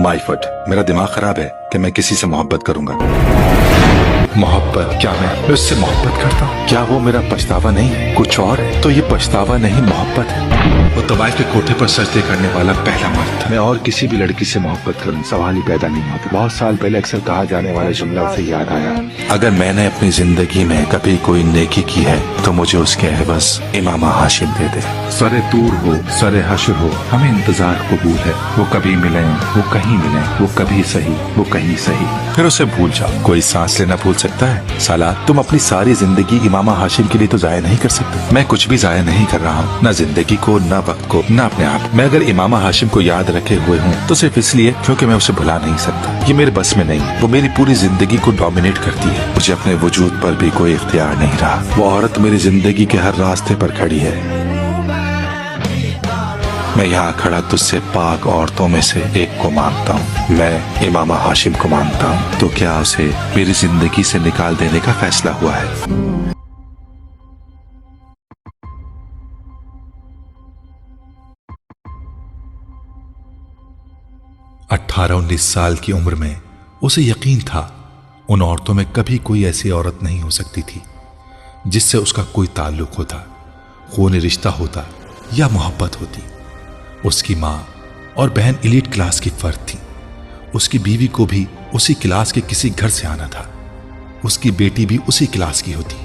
My foot, मेरा दिमाग खराब है कि मैं किसी से मोहब्बत करूंगा। मोहब्बत? क्या मैं उससे मोहब्बत करता हूँ? क्या वो मेरा पछतावा नहीं है, कुछ और है? तो ये पछतावा नहीं मोहब्बत है। वो तबाइफ के कोठे पर सजदे करने वाला पहला मर्द था। मैं और किसी भी लड़की से मोहब्बत करूं, सवाल ही पैदा नहीं होता। बहुत साल पहले अक्सर कहा जाने वाला जुमला उसे याद आया, अगर मैंने अपनी जिंदगी में कभी कोई नेकी की है तो मुझे उसके एवज इमामा हाशिम दे दे। सरे तूर हो, सरे हश्र हो, हमें इंतजार कबूल है। वो कभी मिले, वो कहीं मिले, वो कभी सही, वो कहीं सही। फिर उसे भूल जाओ। कोई सांस लेना भूल सकता है? साला, तुम अपनी सारी जिंदगी इमामा हाशिम के लिए तो जाया नहीं कर सकते। मैं कुछ भी जाया नहीं कर रहा हूँ, न जिंदगी को, न वक्त को, न अपने आप। मैं अगर इमामा हाशिम को याद रखे हुए हूँ तो सिर्फ इसलिए क्योंकि मैं उसे भुला नहीं सकता। ये मेरे बस में नहीं। वो मेरी पूरी जिंदगी को डोमिनेट करती है। मुझे अपने वजूद पर भी कोई इख्तियार नहीं रहा। वो औरत मेरी जिंदगी के हर रास्ते पर खड़ी है। मैं यहाँ खड़ा तुझसे पाक औरतों में से एक को मानता हूँ। मैं इमामा हाशिम को मानता हूँ। तो क्या उसे मेरी जिंदगी से निकाल देने का फैसला हुआ है? 18-19 साल की उम्र में उसे यकीन था उन औरतों में कभी कोई ऐसी औरत नहीं हो सकती थी जिससे उसका कोई ताल्लुक होता, खूनी रिश्ता होता या मोहब्बत होती। उसकी माँ और बहन एलीट क्लास की फर्द थी। उसकी बीवी को भी उसी क्लास के किसी घर से आना था। उसकी बेटी भी उसी क्लास की होती।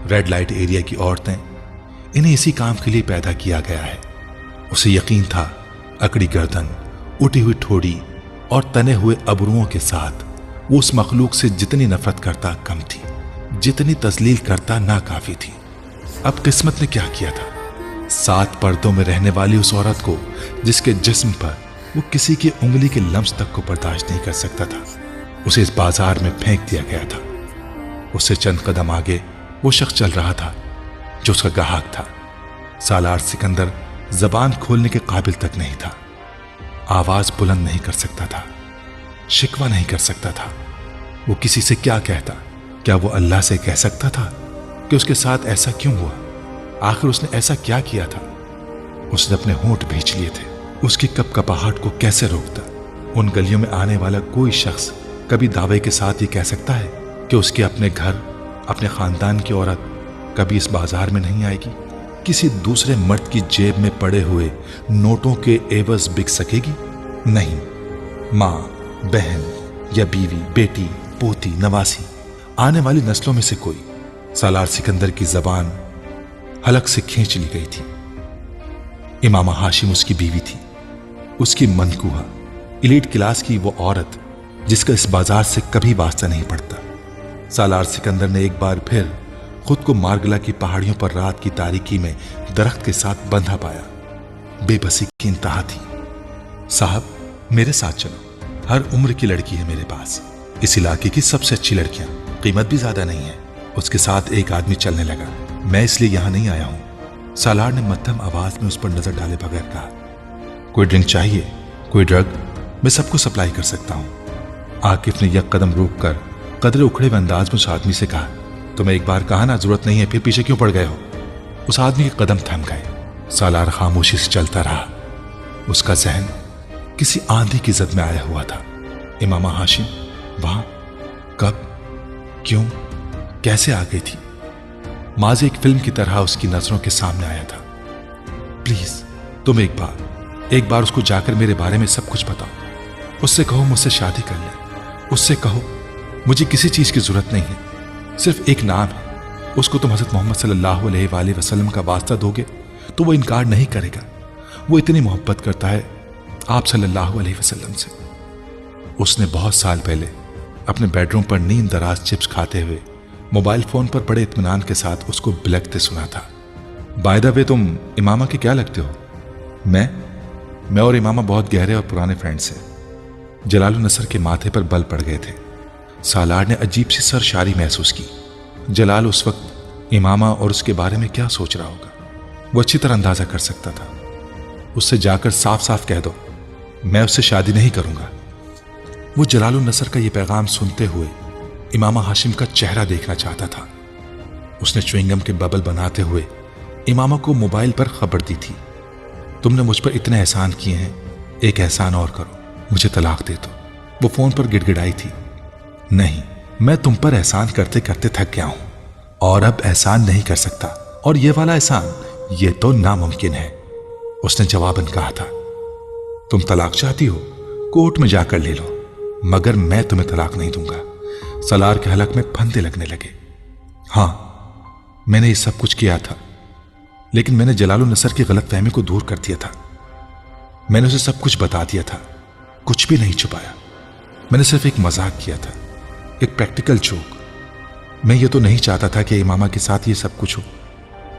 रेड लाइट एरिया की औरतें, इन्हें इसी काम के लिए पैदा किया गया है। उसे यकीन था अकड़ी गर्दन, उठी हुई ठोड़ी और तने हुए अबरुओं के साथ वो उस मखलूक से जितनी नफरत करता कम थी, जितनी तस्लील करता नाकाफी थी। अब किस्मत ने क्या किया था? 7 पर्दों में रहने वाली उस औरत को, जिसके जिस्म पर वो किसी की उंगली के लम्स तक को बर्दाश्त नहीं कर सकता था, उसे इस बाजार में फेंक दिया गया था। उससे चंद कदम आगे वो शख्स चल रहा था जो उसका ग्राहक था। सालार सिकंदर जबान खोलने के काबिल तक नहीं था। आवाज बुलंद नहीं कर सकता था, शिकवा नहीं कर सकता था। वो किसी से क्या कहता? क्या वो अल्लाह से कह सकता था कि उसके साथ ऐसा क्यों हुआ? आखिर उसने ऐसा क्या किया था? उसने अपने होंठ भींच लिए थे। उसकी कपकपाहट को कैसे रोकता? उन गलियों में आने वाला कोई शख्स कभी दावे के साथ ये कह सकता है कि उसके अपने घर, अपने खानदान की औरत कभी इस बाजार में नहीं आएगी? किसी दूसरे मर्द की जेब में पड़े हुए नोटों के एवज बिक सकेगी? नहीं। माँ, बहन या बीवी, बेटी, पोती, नवासी, आने वाली नस्लों में से कोई। सालार सिकंदर की जबान हलक से खींच ली गई थी। इमामा हाशिम उसकी बीवी थी, उसकी मनकूहा, एलीट क्लास की वो औरत जिसका इस बाजार से कभी वास्ता नहीं पड़ता। सालार सिकंदर ने एक बार फिर खुद को मार्गला की पहाड़ियों पर रात की तारीकी में दरख्त के साथ बंधा पाया। बेबसी की इंतहा थी। साहब, मेरे साथ चलो, हर उम्र की लड़की है मेरे पास, इस इलाके की सबसे अच्छी लड़कियां, कीमत भी ज्यादा नहीं है। उसके साथ एक आदमी चलने लगा। मैं इसलिए यहां नहीं आया हूं। सालार ने मध्यम आवाज में उस पर नजर डाले बगैर कहा, कोई ड्रिंक चाहिए? कोई ड्रग? मैं सबको सप्लाई कर सकता हूं। आकिफ ने एक कदम रोक कर कदरे उखड़े हुए अंदाज में उस आदमी से कहा, तुम्हें एक बार कहा ना जरूरत नहीं है, फिर पीछे क्यों पड़ गए हो? उस आदमी के कदम थम गए। सालार खामोशी से चलता रहा। उसका जहन किसी आंधी की जद में आया हुआ था। इमामा हाशिम वहां कब, क्यों, कैसे आ गई थी? माजी एक फिल्म की तरह उसकी नजरों के सामने आया था। प्लीज तुम एक बार उसको जाकर मेरे बारे में सब कुछ बताओ। उससे कहो मुझसे शादी कर ले। उससे कहो मुझे किसी चीज की जरूरत नहीं है, सिर्फ एक नाम है। उसको तुम हजरत मोहम्मद सल्लल्लाहु अलैहि वसल्लम का वास्ता दोगे तो वो इनकार नहीं करेगा। वो इतनी मोहब्बत करता है आप सल्लल्लाहु अलैहि वसल्लम से। उसने बहुत साल पहले अपने बेडरूम पर नींद दराज चिप्स खाते हुए मोबाइल फोन पर बड़े इत्मीनान के साथ उसको बिलखते सुना था। बाय द वे, तुम इमामा के क्या लगते हो? मैं और इमामा बहुत गहरे और पुराने फ्रेंड्स हैं। जलालुन नसर के माथे पर बल पड़ गए थे। सालार ने अजीब सी सरशारी महसूस की। जलाल उस वक्त इमामा और उसके बारे में क्या सोच रहा होगा, वो अच्छी तरह अंदाजा कर सकता था। उससे जाकर साफ साफ कह दो, मैं उससे शादी नहीं करूंगा। वो जलालुन नसर का ये पैगाम सुनते हुए इमामा हाशिम का चेहरा देखना चाहता था। उसने च्युइंगम के बबल बनाते हुए इमामा को मोबाइल पर खबर दी थी, तुमने मुझ पर इतने एहसान किए हैं, एक एहसान और करो। मुझे तलाक दे दो। वो फोन पर गिड़गिड़ाई थी। नहीं, मैं तुम पर एहसान करते करते थक गया हूं और अब एहसान नहीं कर सकता, और ये वाला एहसान, ये तो नामुमकिन है। उसने जवाबन कहा था, तुम तलाक चाहती हो, कोर्ट में जाकर ले लो, मगर मैं तुम्हें तलाक नहीं दूंगा। सलार के हलक में फंदे लगने लगे। हाँ, मैंने ये सब कुछ किया था, लेकिन मैंने जलालुन नसर की गलतफहमी को दूर कर दिया था। मैंने उसे सब कुछ बता दिया था, कुछ भी नहीं छुपाया। मैंने सिर्फ एक मजाक किया था, एक प्रैक्टिकल जोक। मैं ये तो नहीं चाहता था कि इमामा के साथ ये सब कुछ हो।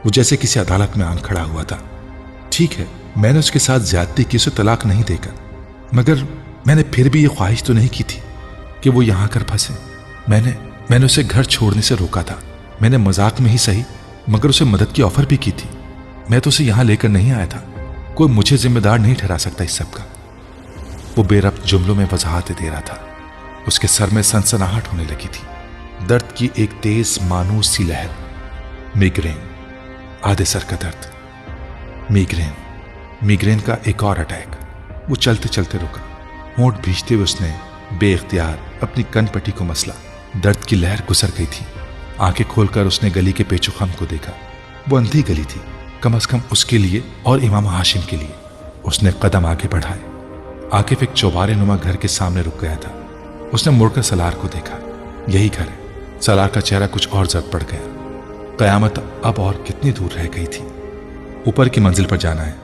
वो जैसे किसी अदालत में आन खड़ा हुआ था। ठीक है, मैंने उसके साथ ज्यादती की, उसे तलाक नहीं देकर, मगर मैंने फिर भी ये ख्वाहिश तो नहीं की थी कि वो यहां कर फंसे। मैंने उसे घर छोड़ने से रोका था। मैंने मजाक में ही सही, मगर उसे मदद की ऑफर भी की थी। मैं तो उसे यहां लेकर नहीं आया था। कोई मुझे जिम्मेदार नहीं ठहरा सकता इस सब का। वो बेरब्त जुमलों में वजाहतें दे रहा था। उसके सर में सनसनाहट होने लगी थी, दर्द की एक तेज मानूस सी लहर। मिग्रेन, आधे सर का दर्द, मिग्रेन का एक और अटैक। वो चलते चलते रुका। होंठ भींचते हुए उसने बेइख्तियार अपनी कनपट्टी को मसला। दर्द की लहर गुजर गई थी। आंखें खोलकर उसने गली के पेचोखम को देखा। वो अंधी गली थी, कम से कम उसके लिए और इमाम हाशिम के लिए। उसने कदम आगे बढ़ाए। आकिफ एक चौबारे नुमा घर के सामने रुक गया था। उसने मुड़कर सलार को देखा। यही घर है। सलार का चेहरा कुछ और जर्द पड़ गया। कयामत अब और कितनी दूर रह गई थी। ऊपर की मंजिल पर जाना है,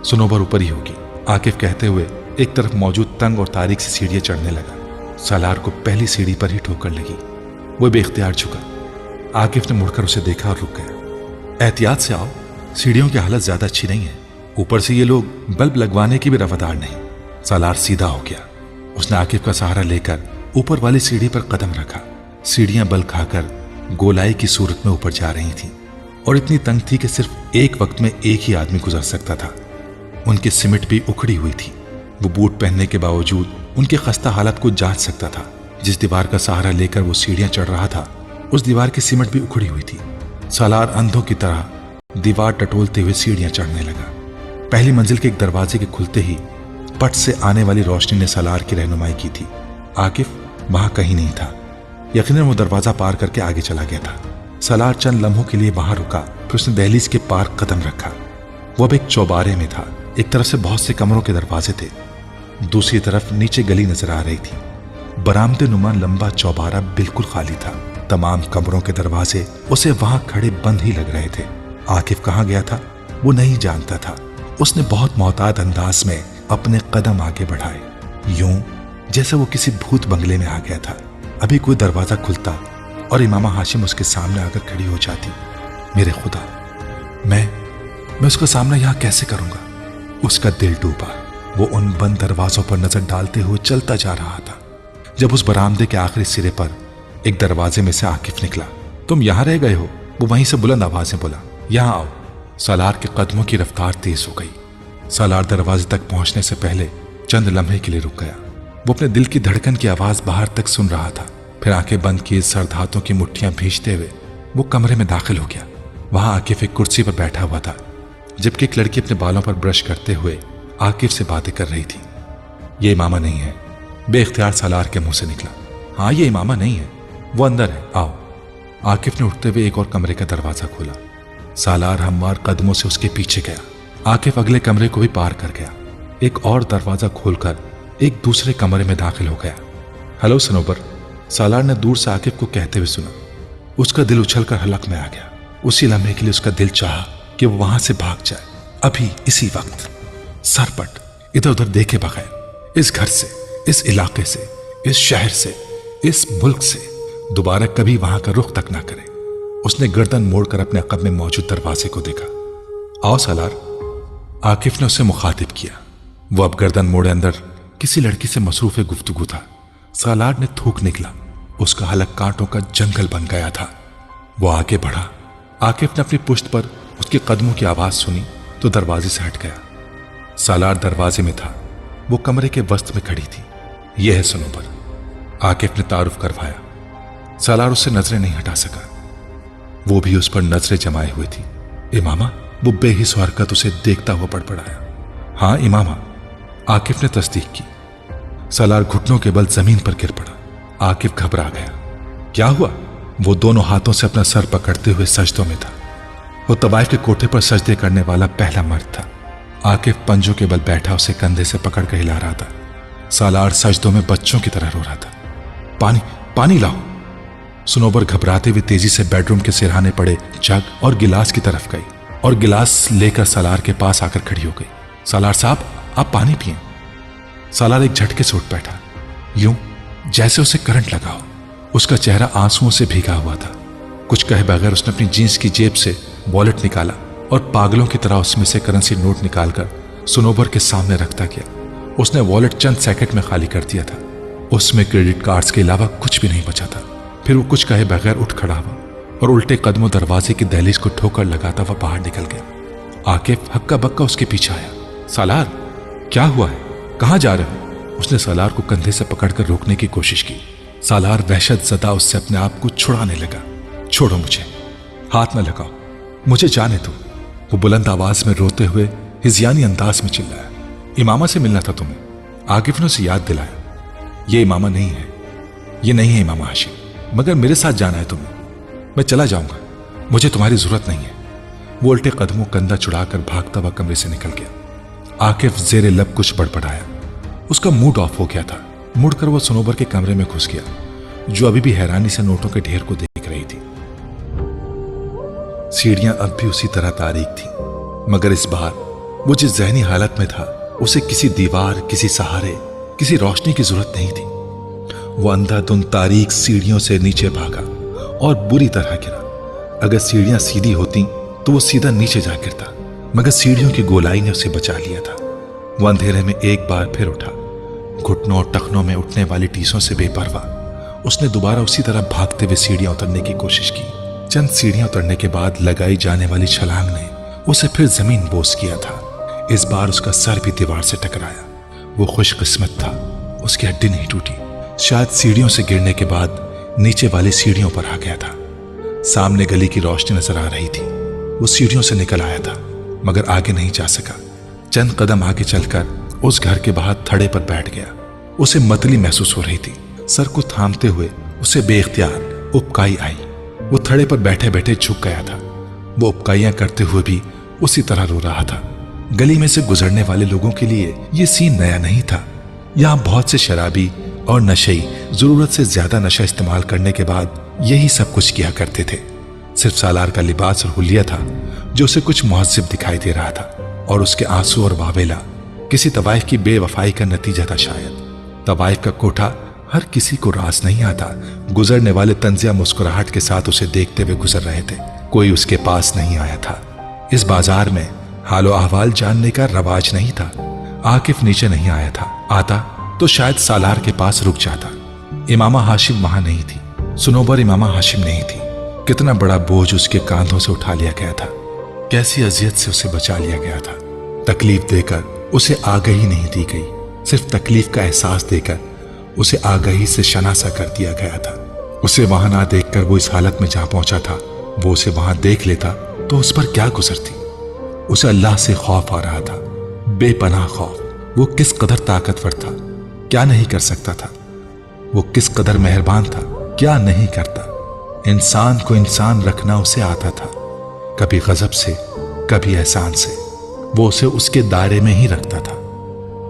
सुनोबर ऊपर ही होगी, आकिफ कहते हुए एक तरफ मौजूद तंग और तारीक सी सीढ़ियां चढ़ने लगा। सलार को पहली सीढ़ी पर ही ठोकर लगी। वो बेख्तियार झुका। आकिफ ने मुड़कर उसे देखा और रुक गया। एहतियात से आओ, सीढ़ियों की हालत ज्यादा अच्छी नहीं है। ऊपर से ये लोग बल्ब लगवाने की भी रवादार नहीं। सलार सीधा हो गया। उसने आकिफ का सहारा लेकर ऊपर वाली सीढ़ी पर कदम रखा। सीढ़ियां बल खाकर गोलाई की सूरत में ऊपर जा रही थीं और इतनी तंग थी कि सिर्फ एक वक्त में एक ही आदमी गुजर सकता था। उनकी सिमट भी उखड़ी हुई थी। वो बूट पहनने के बावजूद उनकी खस्ता हालत को जांच सकता था। जिस दीवार का सहारा लेकर वो सीढ़ियां चढ़ रहा था, उस दीवार की सिमट भी उखड़ी हुई थी। सालार अंधों की तरह दीवार टटोलते हुए सीढ़ियां चढ़ने लगा। पहली मंजिल के एक दरवाजे के खुलते ही पट से आने वाली रोशनी ने सालार की रहनुमाई की थी। आकिफ वहां कहीं नहीं था। यकीनन वो दरवाजा पार करके आगे चला गया था। सालार चंद लम्हों के लिए वहां रुका, फिर उसने दहलीज के पार कदम रखा। वो अब एक चौबारे में था। एक तरफ से बहुत से कमरों के दरवाजे थे, दूसरी तरफ नीचे गली नजर आ रही थी। बरामदे नुमा लंबा चौबारा बिल्कुल खाली था। तमाम कमरों के दरवाजे उसे वहां खड़े बंद ही लग रहे थे। आकिफ कहां गया था वो नहीं जानता था। उसने बहुत मोहतात अंदाज में अपने कदम आगे बढ़ाए, यूं जैसे वो किसी भूत बंगले में आ गया था। अभी कोई दरवाजा खुलता और इमामा हाशिम उसके सामने आकर खड़ी हो जाती। मेरे खुदा, मैं उसका सामना यहां कैसे करूंगा? उसका दिल डूबा। वो उन बंद दरवाजों पर नजर डालते हुए चलता जा रहा था। जब उस बरामदे के आखिरी सिरे पर एक दरवाजे में से आकिफ निकला। तुम यहां रह गए हो? वो वहीं से बुलंद आवाज में बोला, यहां आओ। सालार के कदमों की रफ्तार तेज हो गई। सालार दरवाजे तक पहुंचने से पहले चंद लम्हे के लिए रुक गया। वो अपने दिल की धड़कन की आवाज बाहर तक सुन रहा था। फिर आंखें बंद किए सर्द हाथों की मुट्ठियां भींचते हुए वो कमरे में दाखिल हो गया। वहां आकिफ एक कुर्सी पर बैठा हुआ था, जबकि एक लड़की अपने बालों पर ब्रश करते हुए आकिफ से बातें कर रही थी। ये इमामा नहीं है, बेइख्तियार सालार के मुंह से निकला। हाँ, ये इमामा नहीं है, वो अंदर है, आओ। आकिफ ने उठते हुए एक और कमरे का दरवाजा खोला। सालार हमवार कदमों से उसके पीछे गया। आकिफ अगले कमरे को भी पार कर गया। एक और दरवाजा खोलकर एक दूसरे कमरे में दाखिल हो गया। हेलो सनोबर, सालार ने दूर से आकिफ को कहते हुए सुना। उसका दिल उछलकर हलक में आ गया। उसी लम्हे के लिए उसका दिल चाहा कि वो वहां से भाग जाए, अभी इसी वक्त। सरपट इधर उधर देखे बगैर इस घर से, इस इलाके से, इस शहर से, इस मुल्क से दोबारा कभी वहां का रुख तक ना करे। उसने गर्दन मोड़कर अपने अक़ब में मौजूद दरवाजे को देखा। आओ सालार, आकिफ ने उसे मुखातिब किया। वो अब गर्दन मोड़े अंदर किसी लड़की से मसरूफ गुफ्तगू था। सालार ने थूक निकला। उसका हलक कांटों का जंगल बन गया था। वो आगे बढ़ा। आकिफ ने अपनी पुश्त पर उसके कदमों की आवाज सुनी तो दरवाजे से हट गया। सालार दरवाजे में था। वो कमरे के वस्त में खड़ी थी। यह है सनोबर, आकिफ ने तारुफ करवाया। सालार उससे नजरें नहीं हटा सका। वो भी उस पर नजरें जमाए हुए थी। इमामा, वो बेहिस हरकत उसे देखता हुआ बड़बड़ाया। हाँ इमामा, आकिफ ने तस्दीक की। सालार घुटनों के बल जमीन पर गिर पड़ा। आकिफ घबरा गया। क्या हुआ? वो दोनों हाथों से अपना सर पकड़ते हुए सजदों में था। वो तवाइफ के कोठे पर सजदे करने वाला पहला मर्द था। आकिफ पंजों के बल बैठा उसे कंधे से पकड़ कर हिला रहा था। सालार सजदों में बच्चों की तरह रो रहा था। पानी, पानी लाओ। सुनोबर घबराते हुए तेजी से बेडरूम के सिरहाने पड़े जग और गिलास की तरफ गई और गिलास लेकर सालार के पास आकर खड़ी हो गई। सालार साहब, आप पानी पिए। सालार एक झटके से उठ बैठा, यूं जैसे उसे करंट लगा हो। उसका चेहरा आंसुओं से भीगा हुआ था। कुछ कहे बगैर उसने अपनी जींस की जेब से वॉलेट निकाला और पागलों की तरह उसमें से करेंसी नोट निकालकर सुनोबर के सामने रखता गया। उसने वॉलेट चंद सेकंड में खाली कर दिया था। उसमें क्रेडिट कार्ड्स के अलावा कुछ भी नहीं बचा था। फिर वो कुछ कहे बगैर उठ खड़ा हुआ और उल्टे कदमों दरवाजे की दहलीज को ठोकर लगाता हुआ बाहर निकल गया। आकिफ हक्का बक्का उसके पीछे आया। सालार, क्या हुआ है? कहां जा रहे हो? उसने सालार को कंधे से पकड़कर रोकने की कोशिश की। सालार वहशत ज़दा उससे अपने आप को छुड़ाने लगा। छोड़ो मुझे, हाथ न लगाओ, मुझे जाने दो। वो बुलंद आवाज में रोते हुए हिज़यानी अंदाज में चिल्लाया। इमामा से मिलना था तुम्हें। आकिफ ने उसे याद दिलाया। ये इमामा नहीं है, ये नहीं है इमामा हाशिम, मगर मेरे साथ जाना है तुम्हें। मैं चला जाऊंगा, मुझे तुम्हारी जरूरत नहीं है। वो उल्टे कदमों कंधा चुड़ाकर भागता हुआ कमरे से निकल गया। आकिफ जेरे लब कुछ बड़बड़ाया। उसका मूड ऑफ हो गया था। मुड़कर वो सुनोबर के कमरे में घुस गया, जो अभी भी हैरानी से नोटों के ढेर को देख रही थी। सीढ़ियां अब भी उसी तरह तारीक थी, मगर इस बार वो जिस जहनी हालत में था उसे किसी दीवार, किसी सहारे, किसी रोशनी की जरूरत नहीं थी। वो अंधाधुंध तारीक सीढ़ियों से नीचे भागा और बुरी तरह गिरा। अगर सीढ़ियां सीधी होती तो वो सीधा नीचे जा गिरता, मगर सीढ़ियों की गोलाई ने उसे बचा लिया था। वो अंधेरे में एक बार फिर उठा। घुटनों और टखनों में उठने वाली टीसों से बेपरवाह उसने दोबारा उसी तरह भागते हुए सीढ़ियां उतरने की कोशिश की। चंद सीढ़ियां उतरने के बाद लगाई जाने वाली छलांग ने उसे फिर जमीन बोस किया था। इस बार उसका सर भी दीवार से टकराया। वो खुशकिस्मत था, उसकी हड्डी नहीं टूटी। शायद सीढ़ियों से गिरने के बाद नीचे वाली सीढ़ियों पर आ गया था। सामने गली की रोशनी नजर आ रही थी। वो सीढ़ियों से निकल आया था, मगर आगे नहीं जा सका। चंद कदम आगे चलकर उस घर के बाहर थड़े पर बैठ गया। उसे मतली महसूस हो रही थी। सर को थामते हुए उसे बेख्तियार उबकाई आई। वो थड़े पर बैठे बैठे झुक गया था। वो उबकाइयां करते हुए भी उसी तरह रो रहा था। गली में से गुजरने वाले लोगों के लिए ये सीन नया नहीं था। यहाँ बहुत से शराबी और नशेई जरूरत से ज्यादा नशा इस्तेमाल करने के बाद यही सब कुछ किया करते थे। सिर्फ सालार का लिबास और हुलिया था जो उसे कुछ मुहज्जिब दिखाई दे रहा था, और उसके आंसू और वावेला किसी तवाइफ की बेवफाई का नतीजा था शायद। तवाइफ का कोठा हर किसी को रास नहीं आता। गुजरने वाले तंजिया मुस्कुराहट के साथ उसे देखते हुए गुजर रहे थे। कोई उसके पास नहीं आया था। इस बाजार में हालो अहवाल जानने का रवाज नहीं था। आकिफ नीचे नहीं आया था। आता तो शायद सालार के पास रुक जाता। इमामा हाशिम वहां नहीं थी। सुनोबर इमामा हाशिम नहीं थी। कितना बड़ा बोझ उसके कांधों से उठा लिया गया था। कैसी अजियत से उसे बचा लिया गया था। तकलीफ देकर उसे आगाही नहीं दी गई, सिर्फ तकलीफ का एहसास देकर उसे आगाही से शनासा कर दिया गया था। उसे वहां ना देखकर वो इस हालत में जहां पहुंचा था, वो उसे वहां देख लेता तो उस पर क्या गुजरती। उसे अल्लाह से खौफ आ रहा था, बेपनाह खौफ। वो किस कदर ताकतवर था, क्या नहीं कर सकता था। वो किस कदर मेहरबान था, क्या नहीं करता। इंसान को इंसान रखना उसे आता था, कभी गजब से, कभी एहसान से। वो उसे उसके दायरे में ही रखता था।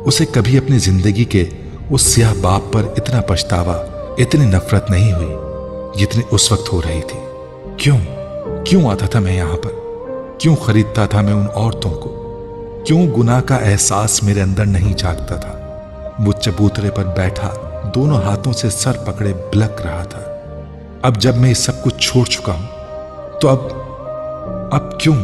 उसे कभी अपनी जिंदगी के उस स्याह बाप पर इतना पछतावा, इतनी नफरत नहीं हुई जितनी उस वक्त हो रही थी। क्यों आता था मैं यहां पर? क्यों खरीदता था मैं उन औरतों को? क्यों गुनाह का एहसास मेरे अंदर नहीं जागता था? वो चबूतरे पर बैठा दोनों हाथों से सर पकड़े बिलक रहा था। अब जब मैं सब कुछ छोड़ चुका हूं तो अब क्यों?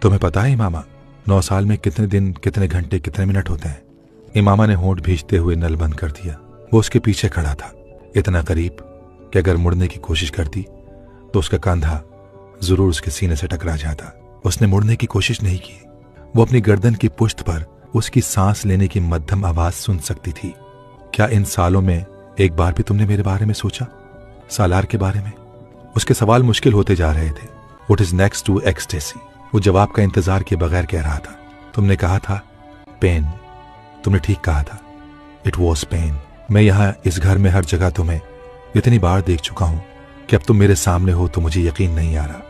तुम्हें पता है इमामा, 9 साल में कितने दिन, कितने घंटे, कितने मिनट होते हैं? इमामा ने होंठ भींचते हुए नल बंद कर दिया। वो उसके पीछे खड़ा था, इतना करीब कि अगर मुड़ने की कोशिश करती तो उसका कंधा जरूर उसके सीने से टकरा जाता। उसने मुड़ने की कोशिश नहीं की। वो अपनी गर्दन की पुश्त पर उसकी सांस लेने की मध्यम आवाज सुन सकती थी। क्या इन सालों में एक बार भी तुमने मेरे बारे में सोचा, सालार के बारे में? उसके सवाल मुश्किल होते जा रहे थे। What is next to ecstasy? वो जवाब का इंतजार किए बगैर कह रहा था। तुमने कहा था पेन। तुमने ठीक कहा था, इट वॉज पेन। मैं यहाँ इस घर में हर जगह तुम्हें इतनी बार देख चुका हूँ कि अब तुम मेरे सामने हो तो मुझे यकीन नहीं आ रहा।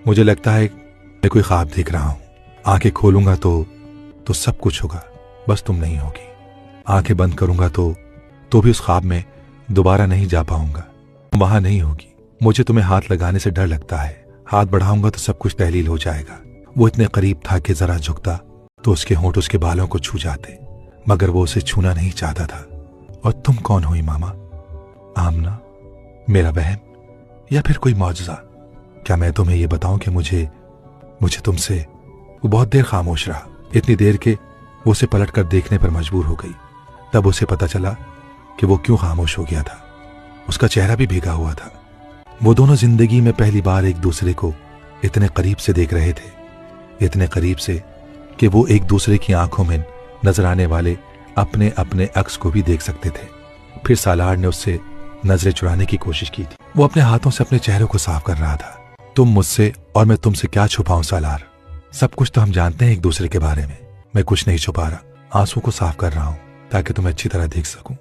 मुझे लगता है मैं कोई ख्वाब देख रहा हूँ। आंखें खोलूंगा तो सब कुछ होगा, बस तुम नहीं होगी। आंखें बंद करूंगा तो भी उस ख्वाब में दोबारा नहीं जा पाऊंगा, वहां नहीं होगी। मुझे तुम्हें हाथ लगाने से डर लगता है। हाथ बढ़ाऊंगा तो सब कुछ तहलील हो जाएगा। वो इतने करीब था कि जरा झुकता तो उसके होंठ उसके बालों को छू जाते, मगर वो उसे छूना नहीं चाहता था। और तुम कौन हुई मामा? आमना, मेरा बहन, या फिर कोई मौजज़ा? क्या मैं तुम्हें ये बताऊं कि मुझे तुमसे? वो बहुत देर खामोश रहा, इतनी देर के वो उसे पलट कर देखने पर मजबूर हो गई। तब उसे पता चला कि वो क्यों खामोश हो गया था। उसका चेहरा भी भीगा हुआ था। वो दोनों जिंदगी में पहली बार एक दूसरे को इतने करीब से देख रहे थे, इतने करीब से कि वो एक दूसरे की आंखों में नजर आने वाले अपने अपने अक्स को भी देख सकते थे। फिर सालार ने उससे नजरें चुराने की कोशिश की थी। वो अपने हाथों से अपने चेहरे को साफ कर रहा था। तुम मुझसे और मैं तुमसे क्या छुपाऊं सालार? सब कुछ तो हम जानते हैं एक दूसरे के बारे में। मैं कुछ नहीं छुपा रहा, आंसू को साफ कर रहा हूं ताकि तुम्हें अच्छी तरह देख सकूं।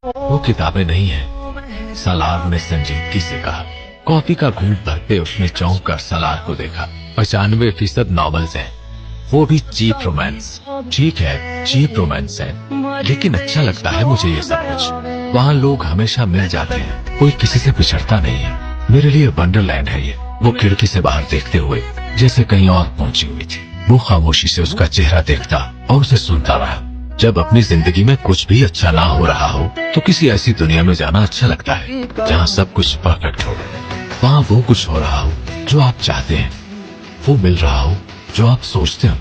वो किताबें नहीं है, सालार ने संजीदगी से कहा। कॉफी का घूंट भरते उसने चौंक कर सालार को देखा। 95% नॉवेल्स हैं, वो भी चीप रोमांस। ठीक है, चीप रोमांस है, लेकिन अच्छा लगता है मुझे ये सब कुछ। वहाँ लोग हमेशा मिल जाते हैं, कोई किसी से बिछड़ता नहीं है। मेरे लिए वंडरलैंड है ये। वो खिड़की से बाहर देखते हुए जैसे कहीं और पहुंची हुई थी। वो खामोशी से उसका चेहरा देखता और उसे सुनता रहा। जब अपनी जिंदगी में कुछ भी अच्छा ना हो रहा हो तो किसी ऐसी दुनिया में जाना अच्छा लगता है जहाँ सब कुछ परफेक्ट हो। वहाँ वो कुछ हो रहा हो जो आप चाहते हैं, वो मिल रहा हो जो आप सोचते हो।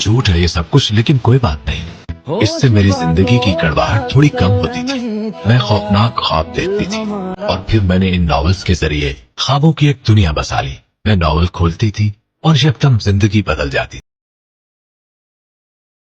झूठ है ये सब कुछ, लेकिन कोई बात नहीं। इससे मेरी जिंदगी की कड़वाहट थोड़ी कम होती थी। मैं खौफनाक ख्वाब देखती थी और फिर मैंने इन नॉवेल्स के जरिए ख्वाबों की एक दुनिया बसा ली। मैं नॉवेल खोलती थी और यकदम जिंदगी बदल जाती।